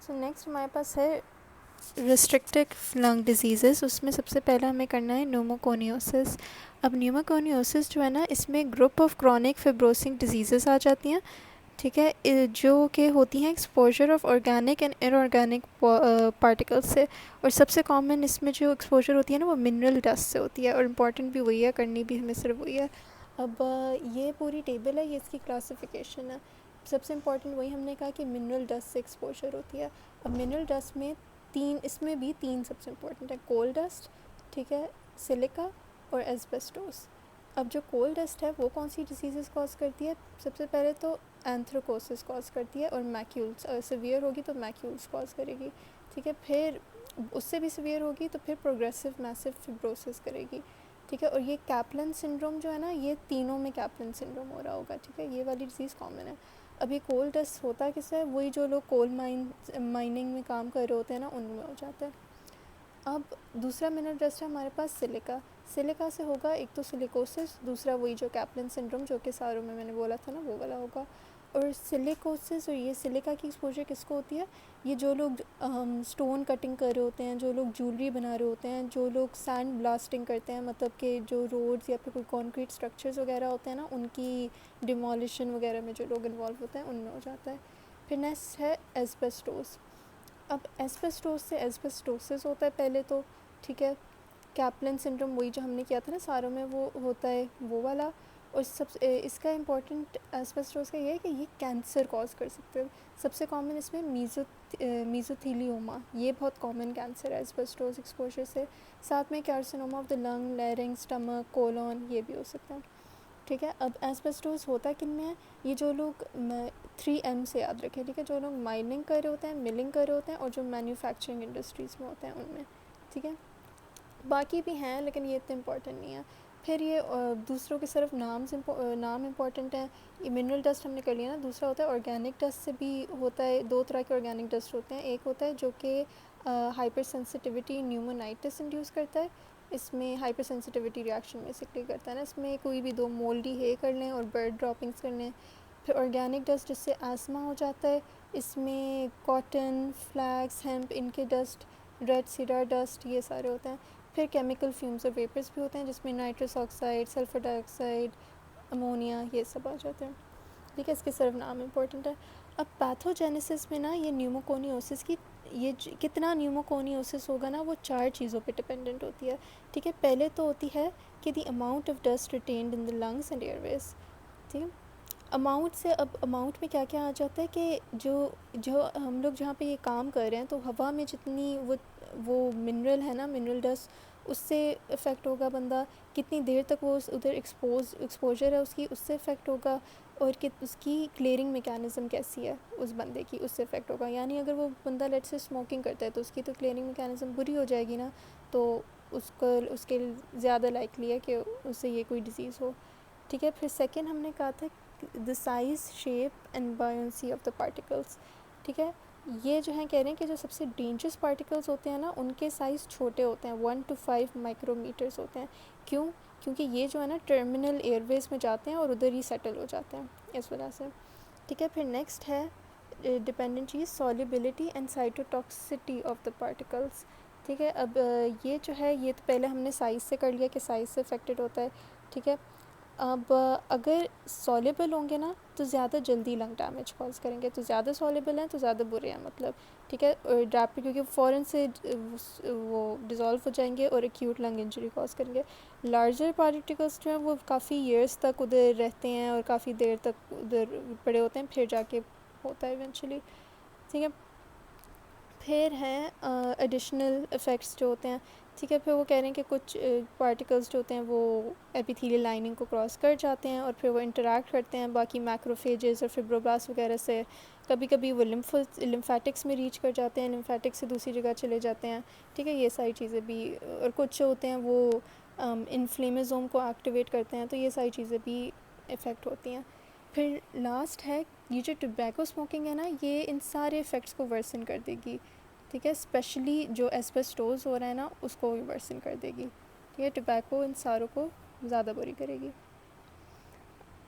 So next ہمارے پاس ہے restrictive لنگ diseases. اس میں سب سے پہلا ہمیں کرنا ہے نیوموکونیوسس. اب نیوموکونیوسس جو ہے نا اس میں group of chronic fibrosing diseases آ جاتی ہیں, ٹھیک ہے, جو کہ ہوتی ہیں exposure of organic and inorganic particle سے. اور سب سے کامن اس میں جو ایکسپوجر ہوتی ہے نا وہ منرل ڈسٹ سے ہوتی ہے, اور امپورٹنٹ بھی وہی ہے, کرنی بھی ہمیں صرف وہی ہے. اب یہ پوری ٹیبل ہے, یہ اس کی کلاسیفیکیشن ہے. سب سے امپورٹنٹ وہی ہم نے کہا کہ منرل ڈسٹ سے ایکسپوجر ہوتی ہے. اب منرل ڈسٹ میں اس میں بھی تین سب سے امپورٹنٹ ہے, کول ڈسٹ, ٹھیک ہے, سلیکا اور ایسبیسٹوس. اب جو کول ڈسٹ ہے وہ کون سی ڈیزیزز کاز کرتی ہے؟ سب سے پہلے تو اینتھروکوسس کاز کرتی ہے, اور میکیولس سیویئر ہوگی تو میکیولس کاز کرے گی, ٹھیک ہے. پھر اس سے بھی سیویئر ہوگی تو پھر پروگریسو میسو فبروسس کرے گی, ٹھیک ہے. اور یہ کیپلن سنڈروم جو ہے نا, یہ تینوں میں کیپلن سنڈروم ہو رہا ہوگا, ٹھیک ہے. یہ والی ڈیزیز کامن ہے. اب یہ کول ڈسٹ ہوتا کس ہے؟ وہی جو لوگ کول مائننگ میں کام کر رہے ہوتے ہیں نا, ان میں ہو جاتا ہے. اب دوسرا منرل ڈسٹ ہے ہمارے پاس سلیکا. سلیکا سے ہوگا ایک تو سلیکوسس, دوسرا وہی جو کیپلن سنڈروم جو کہ ساروں میں نے بولا تھا نا وہ والا ہوگا. اور سلیکوسس اور یہ سلیکا کی ایکسپوجر کس کو ہوتی ہے؟ یہ جو لوگ سٹون کٹنگ کر رہے ہوتے ہیں, جو لوگ جولری بنا رہے ہوتے ہیں, جو لوگ سینڈ بلاسٹنگ کرتے ہیں, مطلب کہ جو روڈز یا پھر کوئی کانکریٹ اسٹرکچرز وغیرہ ہوتے ہیں نا, ان کی ڈیمولیشن وغیرہ میں جو لوگ انوالو ہوتے ہیں ان میں ہو جاتا ہے. پھر نیکسٹ ہے ایسبیسٹوس. اب ایسبیسٹوس سے ایسبیسٹوسس ہوتا ہے پہلے تو, ٹھیک ہے. کیپلن سنڈروم وہی جو ہم نے کیا تھا نا ساروں میں وہ ہوتا ہے وہ والا. اور اس کا امپورٹنٹ ایسبیسٹوس کا یہ ہے کہ یہ کینسر کاز کر سکتے ہیں. سب سے کامن اس میں میزوتھیلیوما, یہ بہت کامن کینسر ہے ایسبیسٹوس ایکسپوجر سے. ساتھ میں carcinoma of the lung, larynx, stomach, colon, یہ بھی ہو سکتا ہے, ٹھیک ہے. اب ایسبیسٹوس ہوتا کن میں ہے؟ یہ جو لوگ 3M سے یاد رکھیں, ٹھیک ہے, جو لوگ مائننگ کر رہے ہوتے ہیں, ملنگ کر رہے ہوتے ہیں, اور جو مینوفیکچرنگ انڈسٹریز میں ہوتے ہیں ان میں, ٹھیک ہے. باقی بھی ہیں لیکن یہ اتنے امپورٹنٹ نہیں ہے. پھر یہ دوسروں کے صرف نام امپورٹنٹ ہیں. یہ منرل ڈسٹ ہم نے کر لیا نا. دوسرا ہوتا ہے آرگینک ڈسٹ سے بھی ہوتا ہے. دو طرح کے آرگینک ڈسٹ ہوتے ہیں. ایک ہوتا ہے جو کہ ہائپر سینسٹیوٹی نیومونائٹس انڈیوس کرتا ہے. اس میں ہائپر سینسٹیوٹی ریاکشن بیسکلی کرتا ہے نا, اس میں کوئی بھی 2 مولڈی ہے کر لیں اور برڈ ڈراپنگس کر لیں. پھر آرگینک ڈسٹ جس سے آسما ہو جاتا ہے, اس میں کاٹن, فلیکس, ہیمپ, ان کے ڈسٹ, ریڈ سیڈر ڈسٹ, یہ سارے ہوتے ہیں. پھر کیمیکل فیومز اور ویپرز بھی ہوتے ہیں جس میں نائٹرس آکسائڈ, سلفر ڈائی آکسائڈ, امونیا, یہ سب آ جاتے ہیں, ٹھیک ہے. اس کے صرف نام امپورٹنٹ ہے. اب پیتھوجینیسس میں نا یہ نیوموکونیوسس کی کتنا نیوموکونیوسس ہوگا نا, وہ 4 چیزوں پہ ڈپینڈنٹ ہوتی ہے, ٹھیک ہے. پہلے تو ہوتی ہے کہ the amount of dust retained in the lungs and airways, ٹھیک ہے. اماؤنٹ سے, اب اماؤنٹ میں کیا کیا آ جاتا ہے کہ جو ہم لوگ جہاں پہ یہ کام کر رہے ہیں تو ہوا میں جتنی وہ منرل ہے نا, منرل ڈسٹ, اس سے افیکٹ ہوگا بندہ. کتنی دیر تک وہ ادھر ایکسپوجر ہے اس کی, اس سے افیکٹ ہوگا. اور کہ اس کی کلیئرنگ میکینزم کیسی ہے اس بندے کی, اس سے افیکٹ ہوگا. یعنی اگر وہ بندہ لیٹ سے اسموکنگ کرتا ہے تو اس کی تو کلیئرنگ میکینزم بری ہو جائے گی نا, تو اس کے زیادہ لائکلی ہے کہ اس سے یہ کوئی ڈیزیز ہو, ٹھیک ہے. پھر سیکنڈ ہم نے کہا تھا the size, shape and buoyancy of the particles, ٹھیک ہے. یہ جو ہیں کہہ رہے ہیں کہ جو سب سے ڈینجرس پارٹیکلس ہوتے ہیں نا ان کے سائز چھوٹے ہوتے ہیں, 1 to 5 مائکرو میٹرس ہوتے ہیں. کیونکہ یہ جو ہے نا ٹرمینل ایئر ویز میں جاتے ہیں اور ادھر ہی سیٹل ہو جاتے ہیں اس وجہ سے, ٹھیک ہے. پھر نیکسٹ ہے ڈپینڈنٹ چیز, سالیبلٹی اینڈ سائٹوٹاکسٹی آف دا پارٹیکلس, ٹھیک ہے. اب یہ جو ہے یہ تو پہلے ہم نے سائز سے کر لیا کہ سائز سے افیکٹڈ ہوتا ہے, ٹھیک ہے. اب اگر سالیبل ہوں گے نا تو زیادہ جلدی لنگ ڈیمیج کاز کریں گے, تو زیادہ سالیبل ہیں تو زیادہ برے ہیں مطلب, ٹھیک ہے. اور ریپڈ کیونکہ فوراً سے وہ ڈیزالو ہو جائیں گے اور ایکیوٹ لنگ انجری کاز کریں گے. لارجر پارٹیکلس جو ہیں وہ کافی ایئرس تک ادھر رہتے ہیں اور کافی دیر تک ادھر پڑے ہوتے ہیں, پھر جا کے ہوتا ہے ایونچولی, ٹھیک ہے. پھر ہیں ایڈیشنل افیکٹس جو ہوتے ہیں, ٹھیک ہے. پھر وہ کہہ رہے ہیں کہ کچھ پارٹیکلس جو ہوتے ہیں وہ ایپیتھیلیل لائننگ کو کراس کر جاتے ہیں اور پھر وہ انٹریکٹ کرتے ہیں باقی میکروفیجز اور فبروبلاسٹ وغیرہ سے. کبھی کبھی وہ لمفیٹکس میں ریچ کر جاتے ہیں, لمفیٹکس سے دوسری جگہ چلے جاتے ہیں, ٹھیک ہے. یہ ساری چیزیں بھی, اور کچھ ہوتے ہیں وہ انفلیمیزوم کو ایکٹیویٹ کرتے ہیں, تو یہ ساری چیزیں بھی افیکٹ ہوتی ہیں. پھر لاسٹ ہے یہ جو ٹبیکو اسموکنگ ہے نا, یہ ان سارے افیکٹس کو ورسن کر دے گی, ٹھیک ہے. اسپیشلی جو ایسبیسٹوز ہو رہا ہے نا اس کو بھی ورسن کر دے گی, ٹھیک ہے. ٹبیکو ان ساروں کو زیادہ بری کرے گی.